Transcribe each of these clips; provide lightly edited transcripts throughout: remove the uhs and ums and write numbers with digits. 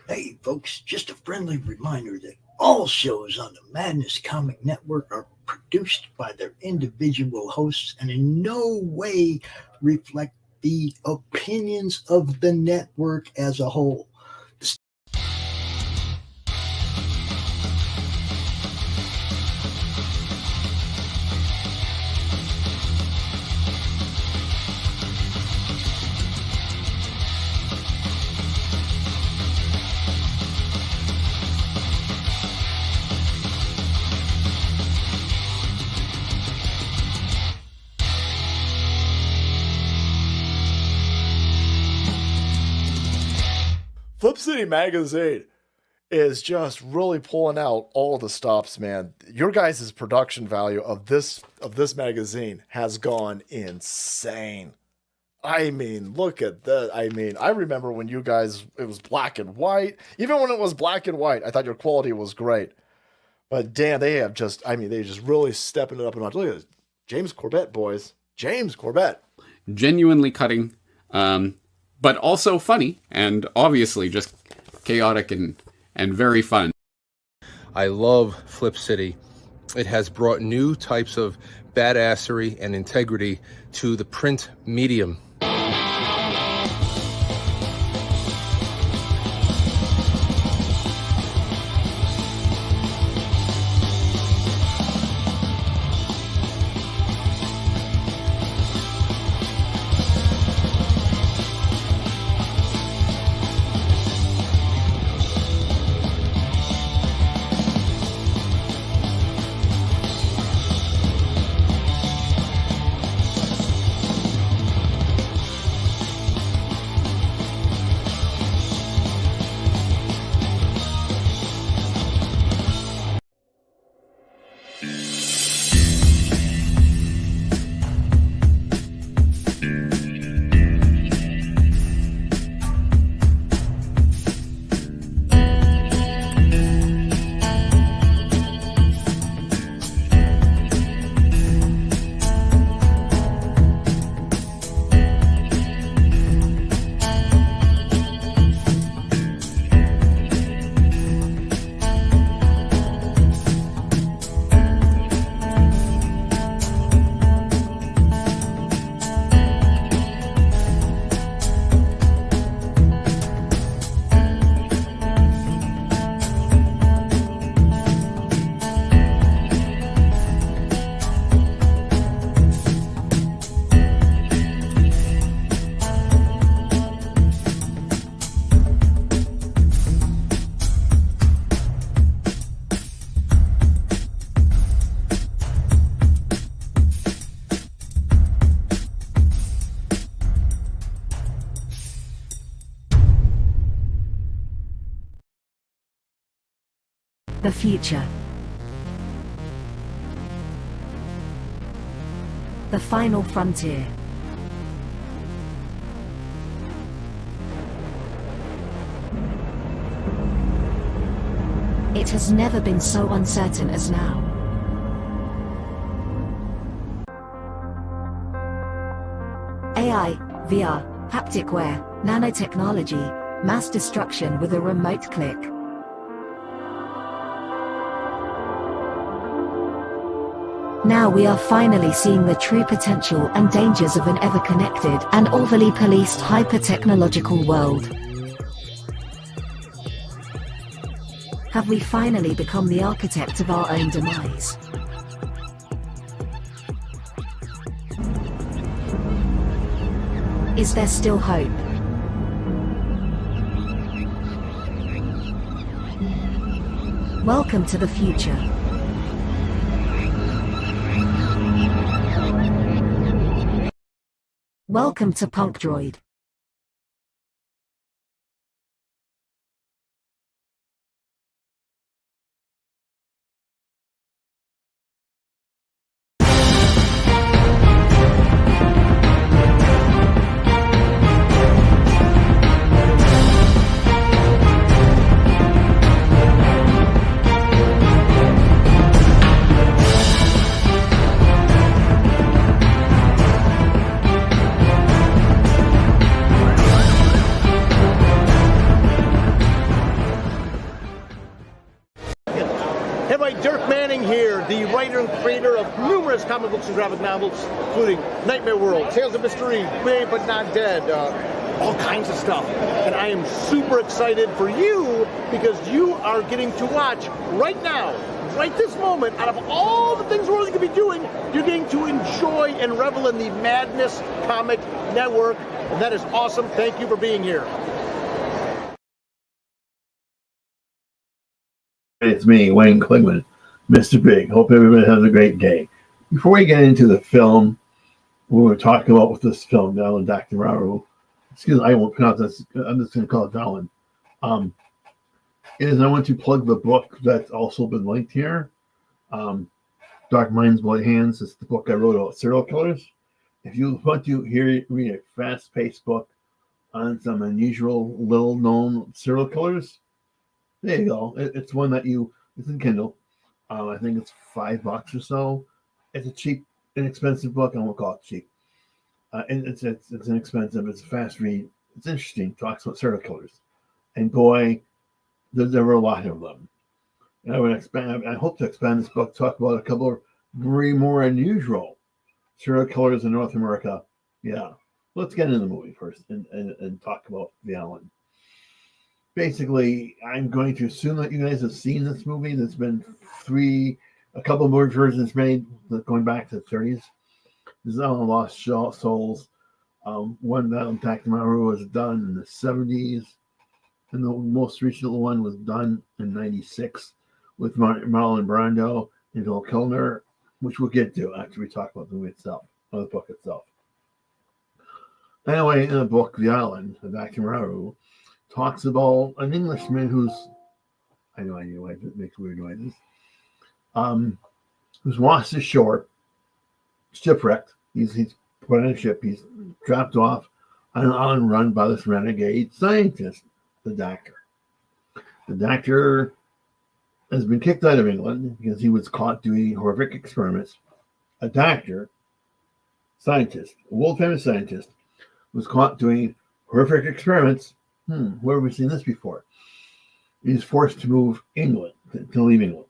Hey, folks, just a friendly reminder that all shows on the Madness Comic Network are produced by their individual hosts and in no way reflect the opinions of the network as a whole. Flip City Magazine is just really pulling out all the stops, man. Your guys' production value of this magazine has gone insane. I mean, look at that. I mean, I remember when you guys, it was black and white. Even when it was black and white, I thought your quality was great. But damn, they have just, I mean, they just really stepping it up a notch. Look at this. James Corbett, boys. James Corbett. Genuinely cutting. But also funny, and obviously just chaotic and very fun. I love Flip City. It has brought new types of badassery and integrity to the print medium. The future. The final frontier. It has never been so uncertain as now. AI, VR, haptic wear, nanotechnology, mass destruction with a remote click. Now we are finally seeing the true potential and dangers of an ever-connected and overly policed hyper-technological world. Have we finally become the architect of our own demise? Is there still hope? Welcome to the future. Welcome to Punk Droid. writer and creator of numerous comic books and graphic novels, including Nightmare World, Tales of Mystery, Brave But Not Dead, all kinds of stuff. And I am super excited for you because you are getting to watch right now, right this moment, out of all the things we're going to be doing, you're getting to enjoy and revel in the Madness Comic Network. And that is awesome. Thank you for being here. It's me, Wayne Clingman, Mr. Big. Hope everybody has a great day. Before we get into the film, we were talking about with this film, Dallin Dr. Maru. Excuse me, I won't pronounce this. I'm just going to call it Dallin. Is I want to plug the book that's also been linked here. Dark Minds, Bloody Hands. It's the book I wrote about serial killers. If you want to read a fast-paced book on some unusual, little-known serial killers, there you go. It's one that it's in Kindle. I think it's $5 or so. It's a cheap, inexpensive book. I won't call it cheap. And it's inexpensive. It's a fast read. It's interesting. Talks about serial killers. And boy, there's ever a lot of them. And I hope to expand this book, talk about a couple of very more unusual serial killers in North America. Yeah. Let's get into the movie first and talk about the Allen. Basically, I'm going to assume that you guys have seen this movie. There's been a couple more versions made going back to the 30s. This is Allen Lost Souls. One that Dr. Maru was done in the 70s. And the most recent one was done in 96 with Marlon Brando and Val Kilmer, which we'll get to after we talk about the movie itself, or the book itself. Anyway, in the book, The Island, of Dr. Moreau, talks about an Englishman who's, I know it makes weird noises, who's washed ashore, shipwrecked. He's put on a ship. He's dropped off on an island run by this renegade scientist, the doctor. The doctor has been kicked out of England because he was caught doing horrific experiments. A doctor, scientist, a world-famous scientist, was caught doing horrific experiments. Where have we seen this before? He's forced to move England, to leave England.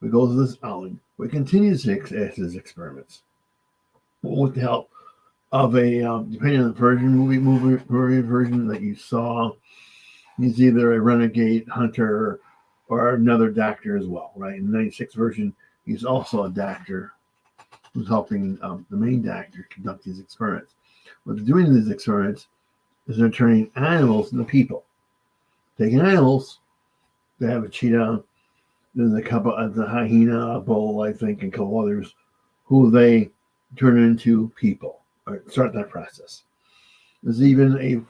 We go to this island, where he continues his experiments with the help of a, depending on the movie version that you saw, he's either a renegade hunter or another doctor as well, right? In the 96 version, he's also a doctor who's helping the main doctor conduct these experiments. What they're doing in these experiments is they're turning animals into people. Taking animals, they have a cheetah, there's a couple of the hyena, a bull, I think, and a couple others, who they turn into people, or start that process. There's even an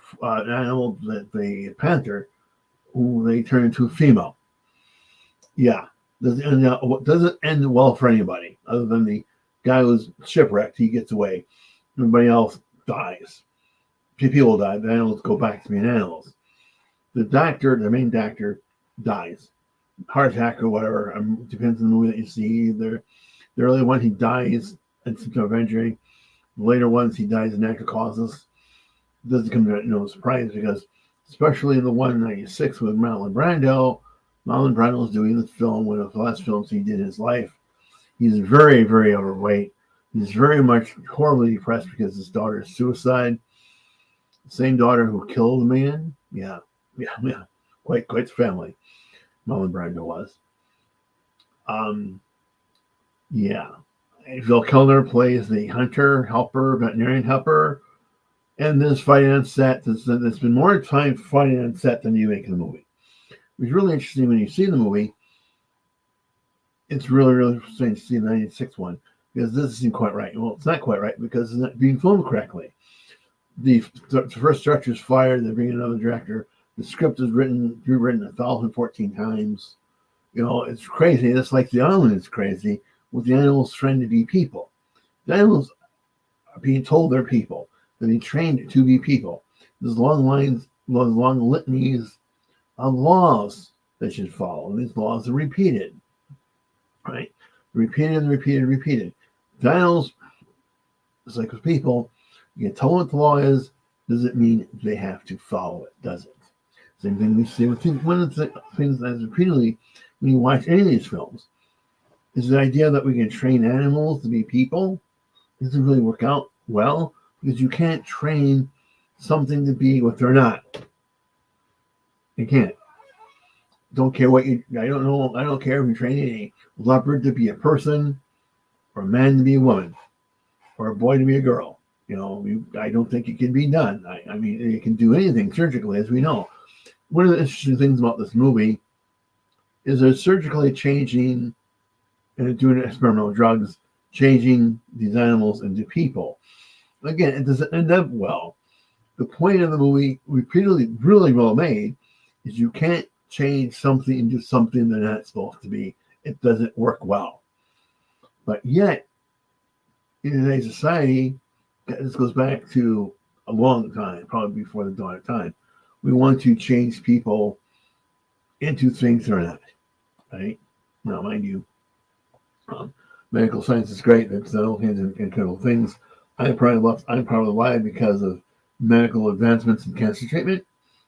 animal, the panther, who they turn into a female. Yeah, doesn't end well for anybody, other than the guy who's shipwrecked. He gets away. Everybody else dies. People die. The animals go back to being animals. The doctor, the main doctor, dies. Heart attack or whatever. Depends on the movie that you see. The early one, he dies in some kind of injury. The later ones, he dies of natural causes. Doesn't come to no surprise because, especially in the one in 96 with Marlon Brando is doing this film, one of the last films he did in his life. He's very, very overweight. He's very much horribly depressed because his daughter's suicide. The same daughter who killed the man. Yeah. Quite the family. Marlon Brando was. Val Kilmer plays the hunter, helper, veterinarian helper. And this fighting on set, there's been more time fighting on set than you make in the movie. It was really interesting when you see the movie. It's really, really interesting to see the 96 one because this isn't quite right. Well, it's not quite right because it's not being filmed correctly. The first structure is fired. They bring in another director. The script is rewritten 1,014 times. It's crazy. It's like The Island is crazy with the animals trying to be people. The animals are being told they're people. They're being trained to be people. There's long litanies of laws they should follow. And these laws are repeated. Right? Repeated. The animals, it's like with people, you get told what the law is, does it mean they have to follow it? Does it? Same thing we see with one of the things that's repeatedly when you watch any of these films. is the idea that we can train animals to be people. It doesn't really work out well because you can't train something to be what they're not. You can't. Don't care what you. I don't care if you're training a leopard to be a person, or a man to be a woman, or a boy to be a girl. I don't think it can be done. I mean, it can do anything surgically, as we know. One of the interesting things about this movie is they're surgically changing and doing experimental drugs, changing these animals into people. Again, it doesn't end up well. The point of the movie, repeatedly, really well made, is you can't change something into something they're not supposed to be. It doesn't work well. But yet, in today's society, this goes back to a long time, probably before the dawn of time, we want to change people into things they're not, right? Now, mind you, medical science is great. It's all kinds of incredible things. I'm probably alive because of medical advancements in cancer treatment,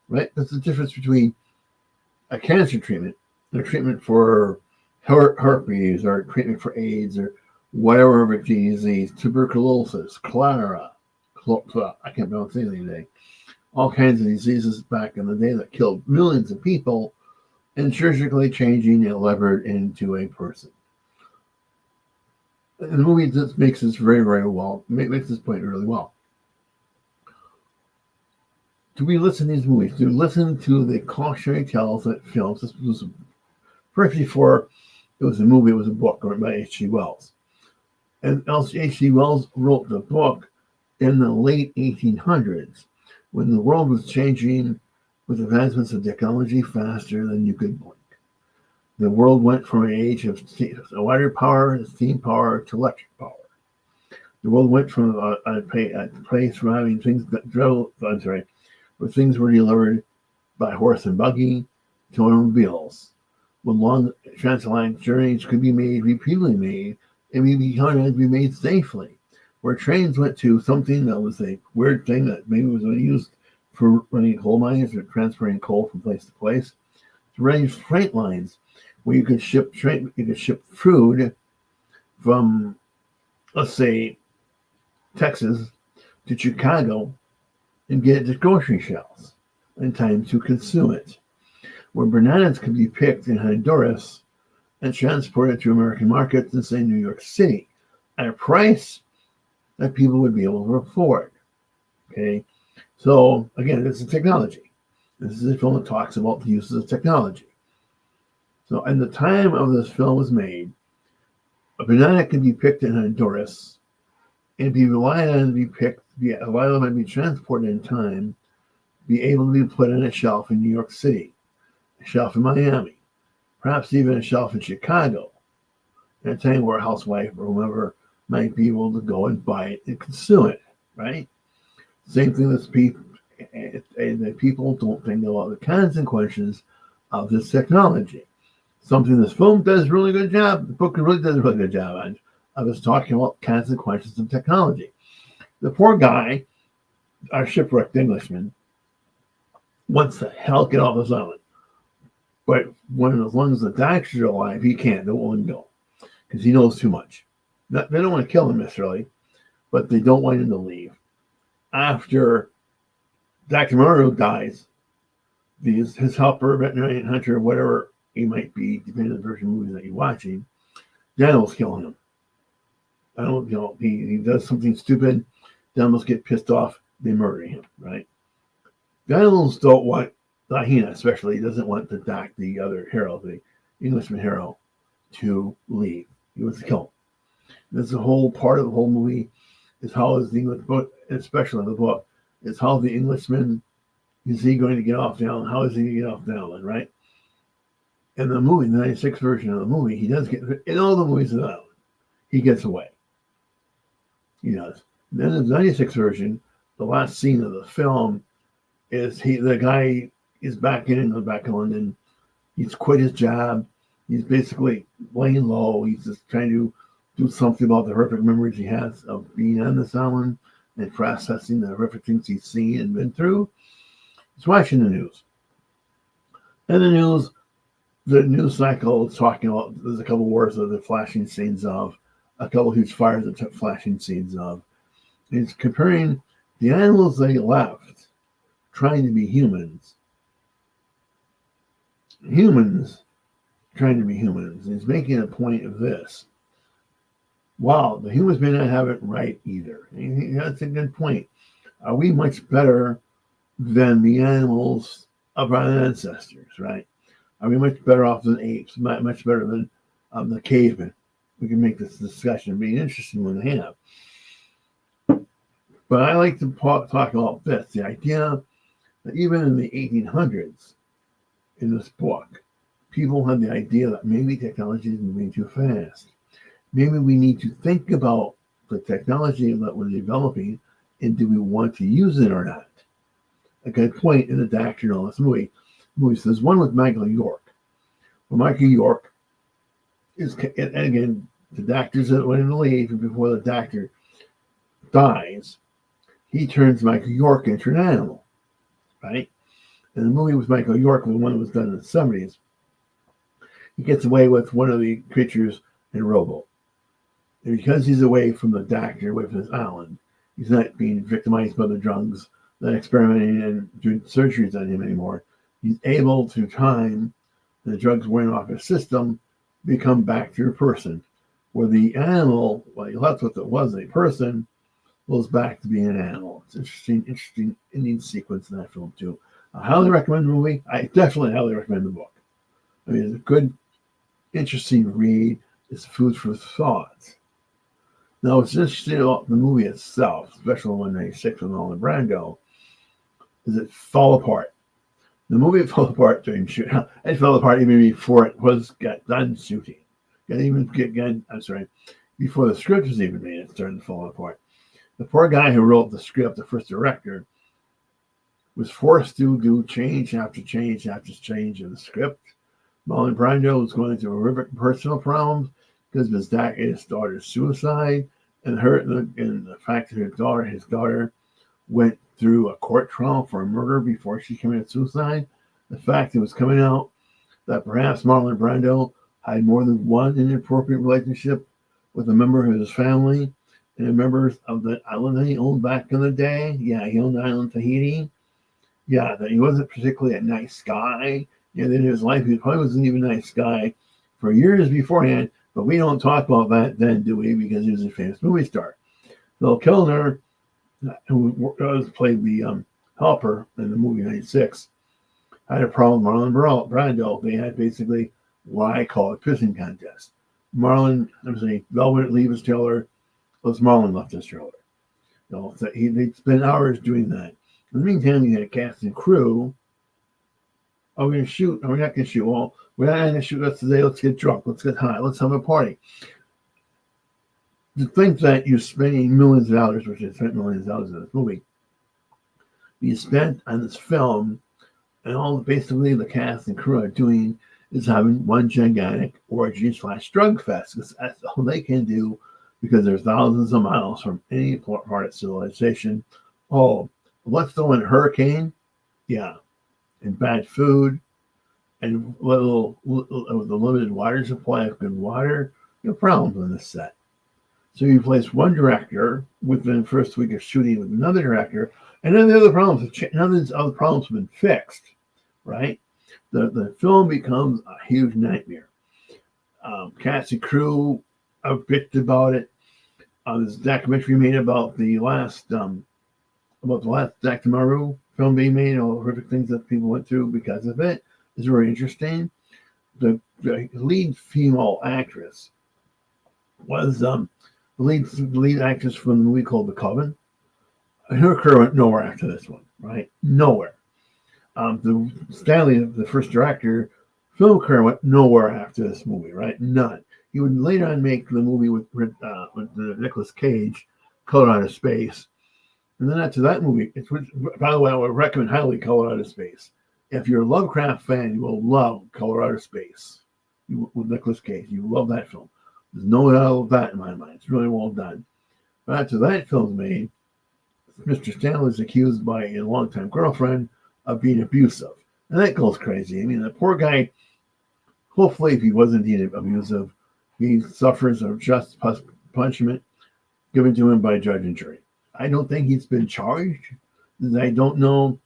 right? That's the difference between a cancer treatment, a treatment for herpes, or treatment for AIDS, or whatever disease, tuberculosis, cholera, I can't pronounce anything today. All kinds of diseases back in the day that killed millions of people, and surgically changing a leopard into a person. And the movie just makes this very, very well, makes this point really well. Do we listen to these movies? Do we listen to the cautionary tales that films? This was first before it was a movie, it was a book written by H.G. Wells. And H.G. Wells wrote the book in the late 1800s, when the world was changing with advancements of technology faster than you could blink. The world went from an age of water power, steam power, to electric power. The world went from a place where having things that where things were delivered by horse and buggy to automobiles, when long transatlantic journeys could be repeatedly made, and be made safely. Where trains went to something that was a weird thing that maybe was used for running coal mines or transferring coal from place to place, to running freight lines where you could ship food from, let's say, Texas to Chicago and get it to grocery shelves in time to consume it. Where bananas could be picked in Honduras and transported to American markets in, say, New York City at a price that people would be able to afford. Okay, so again, this is technology. This is a film that talks about the uses of technology. So, at the time of this film was made, a banana can be picked in Honduras and be relied on to be picked, relied on to be transported in time, be able to be put on a shelf in New York City, a shelf in Miami, perhaps even a shelf in Chicago, at a time where a housewife or whoever might be able to go and buy it and consume it, right? Same thing as people don't think about the consequences of this technology. Something this film does a really good job, the book really does a really good job on. I was talking about consequences of technology. The poor guy, our shipwrecked Englishman, wants to hell get off this island. But as long as the doctors are alive, he can't. They won't go because he knows too much. They don't want to kill him necessarily, but they don't want him to leave. After Dr. Moreau dies, his helper, veterinarian, hunter, whatever he might be, depending on the version of movies that you're watching, the animals kill him. He does something stupid, the animals get pissed off, they murder him, right? The animals don't want, Lahina especially, doesn't want the other hero, the Englishman hero, to leave. He wants to kill him. That's the whole part of the whole movie, is how is the English book, especially in the book, is how the Englishman, is he going to get off the island? How is he going to get off the island, right? In the movie, the 96 version of the movie, he does get, in all the movies of the island, he gets away. He does. And then in the 96 version, the last scene of the film is the guy is back in London. He's quit his job. He's basically laying low. He's just trying to do something about the horrific memories he has of being on this island and processing the horrific things he's seen and been through. He's watching the news. And the news the news cycle is talking about, there's a couple wars that they're flashing scenes of, a couple huge fires that took flashing scenes of. It's comparing the animals they left trying to be humans trying to be humans. He's making a point of this. Wow, the humans may not have it right either. That's a good point. Are we much better than the animals of our ancestors, right? Are we much better off than apes, much better than the cavemen? We can make this discussion be an interesting one to have. But I like to talk about this, the idea that even in the 1800s, in this book, people had the idea that maybe technology is moving too fast. Maybe we need to think about the technology that we're developing and do we want to use it or not? A good point in the Doctor and all this movie. There's one with Michael York. Well, Michael York is, and again, the Doctor's when to leave, and before the Doctor dies, he turns Michael York into an animal, right? And the movie with Michael York, the one that was done in the 70s, he gets away with one of the creatures in Robo. And because he's away from the Doctor, away from his island, he's not being victimized by the drugs, not experimenting and doing surgeries on him anymore. He's able to time the drugs wearing off his system, become back to a person. Where the animal, well, he left what it was a person, goes back to being an animal. It's interesting ending sequence in that film too. I highly recommend the movie. I definitely highly recommend the book. I mean, it's a good, interesting read. It's food for thought. Now, what's interesting about the movie itself, especially 196 with Marlon Brando, is it fell apart. The movie fell apart during shooting. It fell apart even before it got done shooting. Before the script was even made, it started to fall apart. The poor guy who wrote the script, the first director, was forced to do change after change after change in the script. Marlon Brando was going through horrific personal problems because of his daughter's suicide, and the fact that his daughter went through a court trial for a murder before she committed suicide. The fact that it was coming out that perhaps Marlon Brando had more than one inappropriate relationship with a member of his family and members of the island that he owned back in the day. Yeah, he owned the island Tahiti. Yeah, that he wasn't particularly a nice guy. Yeah, in his life, he probably wasn't even a nice guy for years beforehand, but we don't talk about that then, do we? Because he was a famous movie star. Bill Kilner, who played the helper in the movie 96, had a problem with Marlon Brando. They had basically what I call a pissing contest. Velvet wouldn't leave his trailer, unless Marlon left his trailer. So they'd spend hours doing that. In the meantime, you had a cast and crew. Are we going to shoot? Are we not going to shoot? Well, we're not going to shoot us today. Let's get drunk. Let's get high. Let's have a party. To think that you're spending millions of dollars, which is spent millions of dollars in this movie, you spent on this film, and all basically the cast and crew are doing is having one gigantic orgy/drug fest. That's all they can do because they're thousands of miles from any part of civilization. Oh, let's throw in a hurricane. Yeah. And bad food and the limited water supply of good water, no problems on this set. So you place one director within the first week of shooting with another director, and then the other problems, none of these other problems have been fixed, right? The film becomes a huge nightmare. Cast and crew are bitched about it. There's a documentary made about the last Dr. Moreau film being made, all the horrific things that people went through because of it. Is very interesting. The lead female actress was the lead actress from the movie called The Coven. And her career went nowhere after this one, right? Nowhere. The Stanley, the first director, film career went nowhere after this movie, right? None. He would later on make the movie with Nicolas Cage, Color Out of Space. And then after that movie, by the way, I would recommend highly Color Out of Space. If you're a Lovecraft fan, you will love Color Out of Space with Nicolas Cage. You will love that film. There's no doubt of that in my mind. It's really well done. But after that film's made, Mr. Stanley is accused by a longtime girlfriend of being abusive. And that goes crazy. I mean, the poor guy Hopefully, if he was indeed abusive, he suffers a just punishment given to him by judge and jury. I don't think he's been charged. I don't know.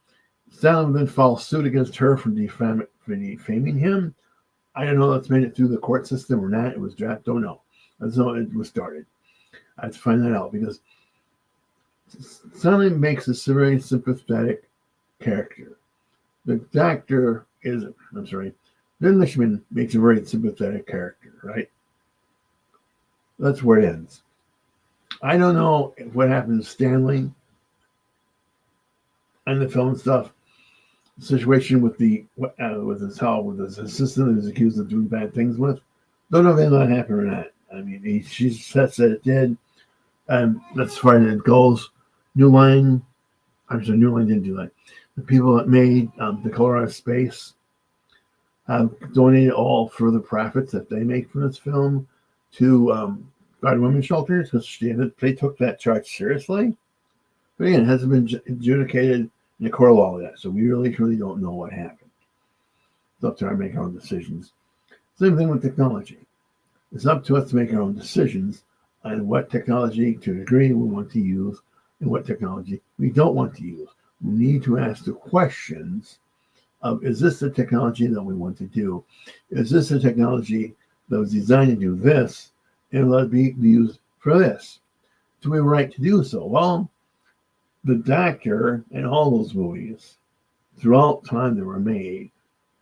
Sullivan filed suit against her for defaming him. I don't know if that's made it through the court system or not. It was drafted. Don't know. That's how it was started. I have to find that out because Sullivan makes a very sympathetic character. The doctor isn't. I'm sorry. The Englishman makes a very sympathetic character, right? That's where it ends. I don't know what happened to Stanley and the film stuff. The situation with his assistant who's accused of doing bad things with. Don't know if that happened or not. I mean, she said it did. That's as far as it goes. New Line didn't do that. The people that made the Colorado Space have donated all further profits that they make from this film to guard women's shelters because they took that charge seriously. But again, it hasn't been adjudicated in the court of law yet, so we really don't know what happened. It's up to us to make our own decisions. Same thing with technology. It's up to us to make our own decisions on what technology, to a degree, we want to use and what technology we don't want to use. We need to ask the questions of, is this the technology that we want to do? Is this a technology that was designed to do this and let it be used for this? Do we have a right to do so? Well, the Doctor and all those movies, throughout time that were made,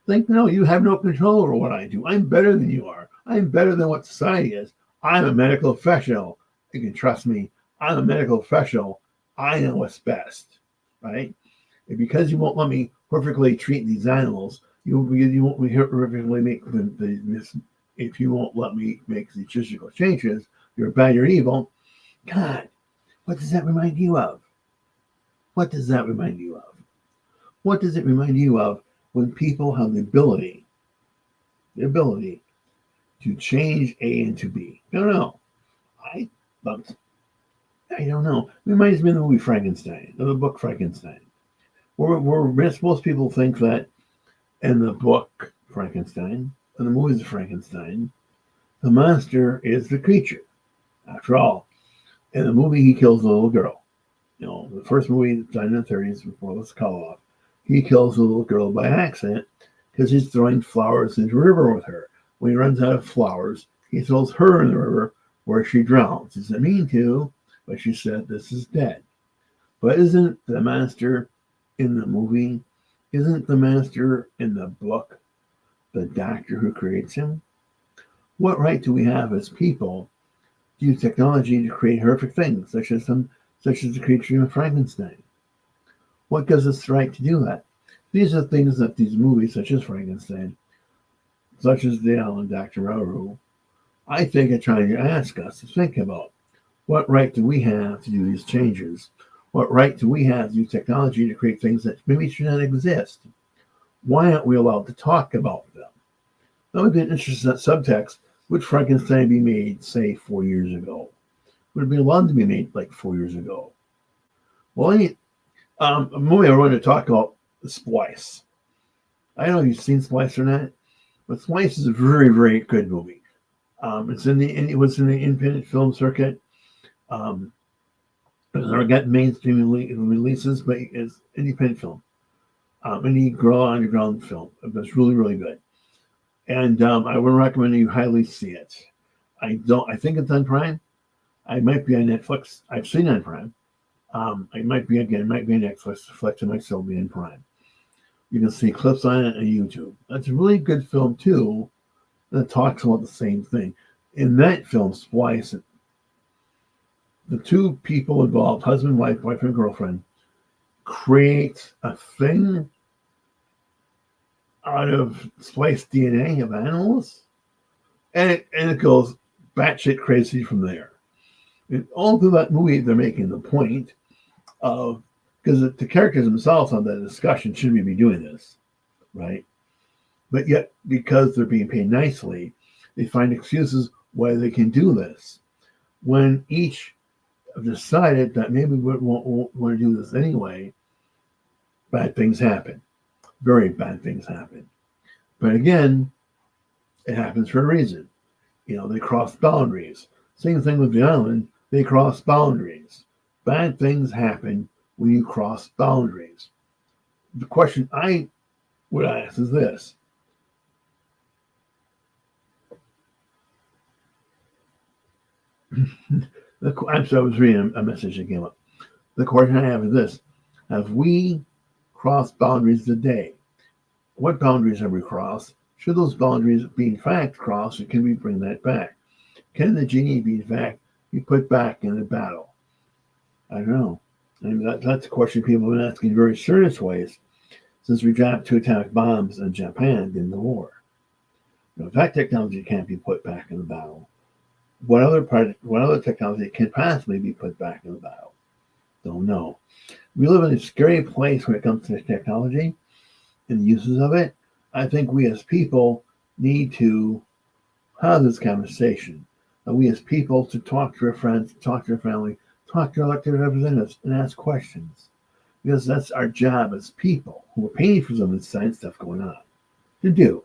think, no, you have no control over what I do. I'm better than you are. I'm better than what society is. I'm a medical professional. You can trust me. I'm a medical professional. I know what's best, right? And because you won't let me perfectly treat these animals, you won't perfectly make this. If you won't let me make these physical changes, you're bad, you're evil. God, what does that remind you of? What does that remind you of? What does it remind you of when people have the ability to change A into B? I don't know. I don't know. It reminds me of the movie Frankenstein, of the book Frankenstein. Where most people think that in the book Frankenstein, in the movies of Frankenstein, the monster is the creature. After all, in the movie, he kills the little girl. You know, the first movie done in the 30s before this call off, he kills the little girl by accident because he's throwing flowers into the river with her. When he runs out of flowers, he throws her in the river where she drowns. He doesn't mean to, but she said, this is dead. But isn't the monster in the movie, isn't the monster in the book the Doctor who creates him? What right do we have as people to use technology to create horrific things, such as the creature of Frankenstein? What gives us the right to do that? These are things that these movies, such as Frankenstein, such as the Alan Dr. Moreau, I think are trying to ask us to think about. What right do we have to do these changes? What right do we have to use technology to create things that maybe should not exist? Why aren't we allowed to talk about them? That would be an interesting subtext. Would Frankenstein be made, say, 4 years ago? Would it be allowed to be made like 4 years ago? Well, a movie I want to talk about is Splice. I don't know if you've seen Splice or not, but Splice is a very, very good movie. It was in the independent film circuit. It never got mainstream releases, but it's independent film. Indie girl underground film. It was really, really good. And I would recommend you highly see it. I think it's on Prime. I might be on Netflix. I've seen it on Prime. It might be on Netflix. Flex, it might still be on Prime. You can see clips on it on YouTube. That's a really good film too. That talks about the same thing. In that film, Splice, the two people involved, husband, wife, boyfriend, girlfriend, create a thing out of spliced DNA of animals, and it goes batshit crazy from there. And all through that movie, they're making the point of, because the characters themselves on that discussion, should we be doing this, right? But yet, because they're being paid nicely, they find excuses why they can do this. When each have decided that maybe we won't want to do this anyway, bad things happen. Very bad things happen. But again, It happens for a reason. They cross boundaries. Same thing with the island. They cross boundaries. Bad things happen when you cross boundaries. The question I would ask is this. I'm sorry, I was reading a message that came up. The question I have is this. Have we crossed boundaries today? What boundaries have we crossed? Should those boundaries be in fact crossed, or can we bring that back? Can the genie be in fact be put back in the battle? I don't know. That's a question people have been asking in very serious ways since we dropped 2 atomic bombs in Japan in the war. If that technology can't be put back in the battle, what other technology can possibly be put back in the battle? Don't know. We live in a scary place when it comes to technology and the uses of it. I think we as people need to have this conversation. We as people to talk to our friends, talk to our family, talk to our elected representatives, and ask questions. Because that's our job as people who are paying for some of this science stuff going on to do.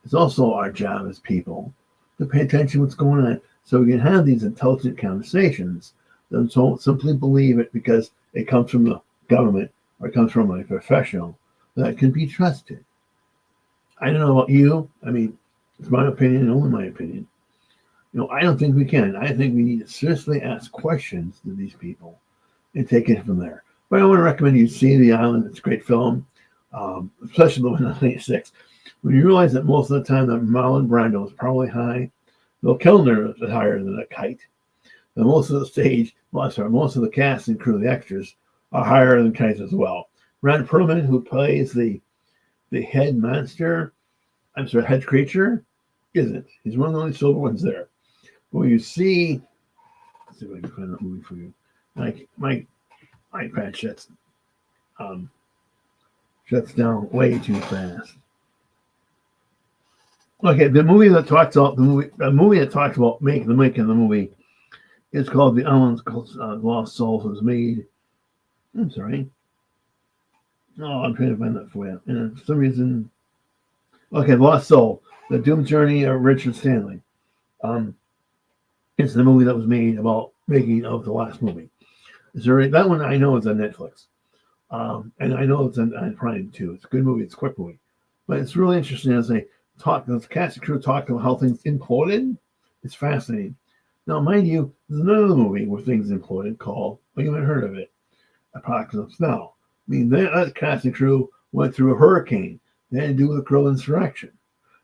It's also our job as people to pay attention to what's going on so we can have these intelligent conversations. Don't simply believe it because it comes from the government or it comes from a professional that can be trusted. I don't know about you. I mean, it's my opinion, only my opinion. I don't think we can. I think we need to seriously ask questions to these people and take it from there. But I want to recommend you see The Island. It's a great film, especially the one in 1986. When you realize that most of the time that Marlon Brando is probably high, Bill Kellner is higher than a kite. And most of the cast and crew, the extras, are higher than kites as well. Ron Perlman, who plays the head head creature, isn't. He's one of the only silver ones there. When you see, let's see if I can find that movie for you. My iPad shuts down way too fast. Okay, the movie that talks about making the movie is called The Island's Lost Souls. Was made. I'm sorry. No, I'm trying to find that for you. And for some reason, okay, Lost Soul: The Doomed Journey of Richard Stanley. It's the movie that was made about making of the last movie. That one I know is on Netflix, and I know it's on Prime too. It's a good movie. It's a quick movie, but it's really interesting as they talk. The cast and crew talk about how things imploded. It's fascinating. Now, mind you, there's another movie where things imploded called, well, you might have heard of it, Apocalypse Now. I mean, that cast and crew went through a hurricane. They had to do with the Krill insurrection.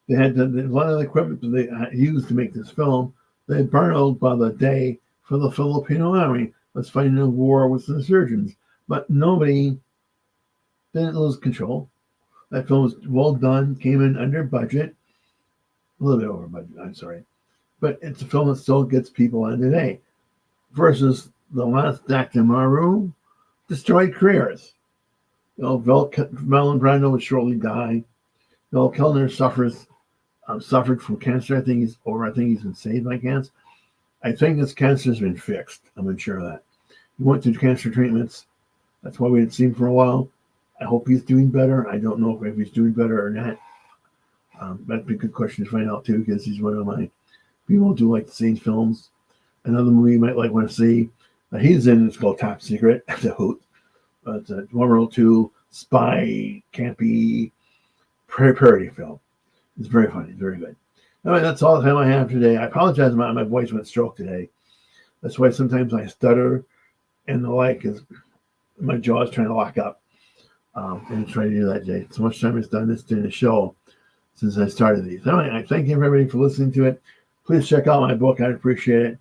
They had a lot of the equipment that they used to make this film. They burned by the day for the Filipino Army was fighting a war with the insurgents. But nobody didn't lose control. That film was well done, came in under budget, a little bit over budget, I'm sorry. But it's a film that still gets people on today. Versus the last Dr. Moreau destroyed careers. Marlon Brando would shortly die. Bill Kellner suffered from cancer. I think he's been saved by cancer. I think his cancer has been fixed. I'm unsure of that. He went through cancer treatments. That's why we didn't see him for a while. I hope he's doing better. I don't know if he's doing better or not. That'd be a good question to find out too, because he's one of my people who do like to see films. Another movie you might want to see he's in, it's called Top Secret. It's a hoot. It's a World War II spy, campy parody film. It's very funny. It's very good. Anyway, that's all the time I have today. I apologize, my voice went stroke today. That's why sometimes I stutter and the like, is my jaw is trying to lock up. And try to do that today. So much time has done this during the show since I started these. Anyway, I thank you everybody for listening to it. Please check out my book. I'd appreciate it.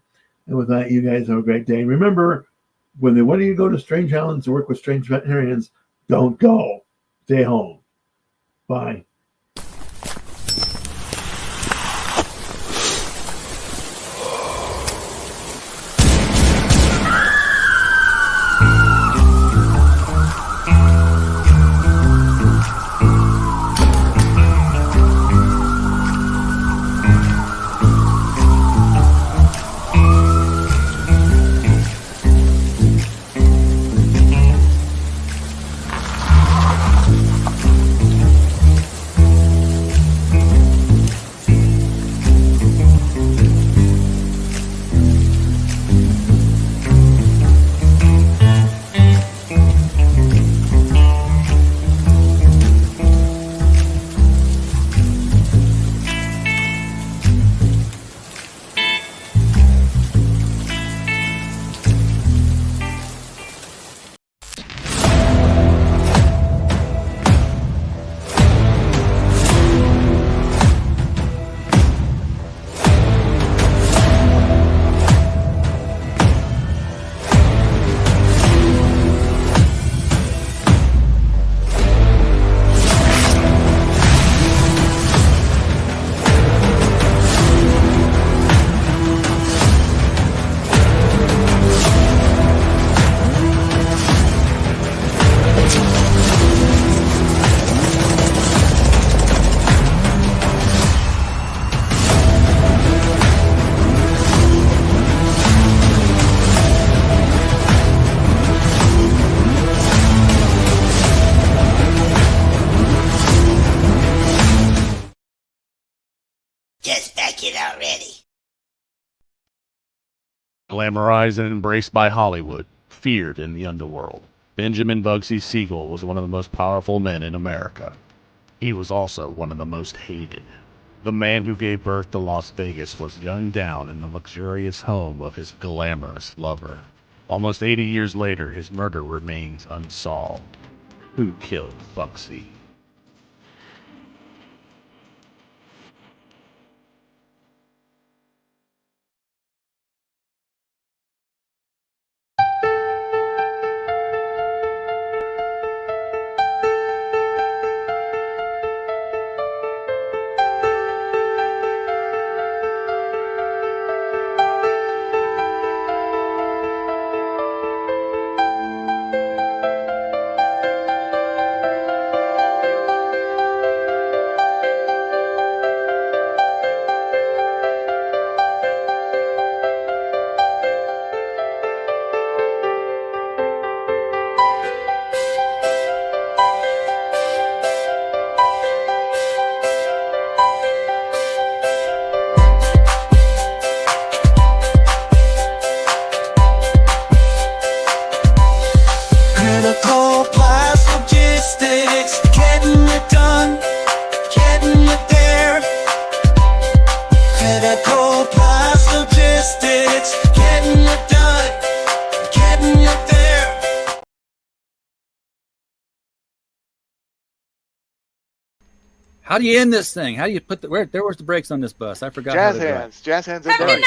And with that, you guys have a great day. Remember, when you go to strange islands to work with strange veterinarians, don't go. Stay home. Bye. like it already. Glamorized and embraced by Hollywood, feared in the underworld, Benjamin Bugsy Siegel was one of the most powerful men in America. He was also one of the most hated. The man who gave birth to Las Vegas was gunned down in the luxurious home of his glamorous lover. Almost 80 years later, his murder remains unsolved. Who killed Bugsy? Critical path logistics, getting it done, getting it there. Critical path logistics, getting it done, getting it there. How do you end this thing? How do you put the where was the brakes on this bus? I forgot. Jazz hands. Jazz hands are great.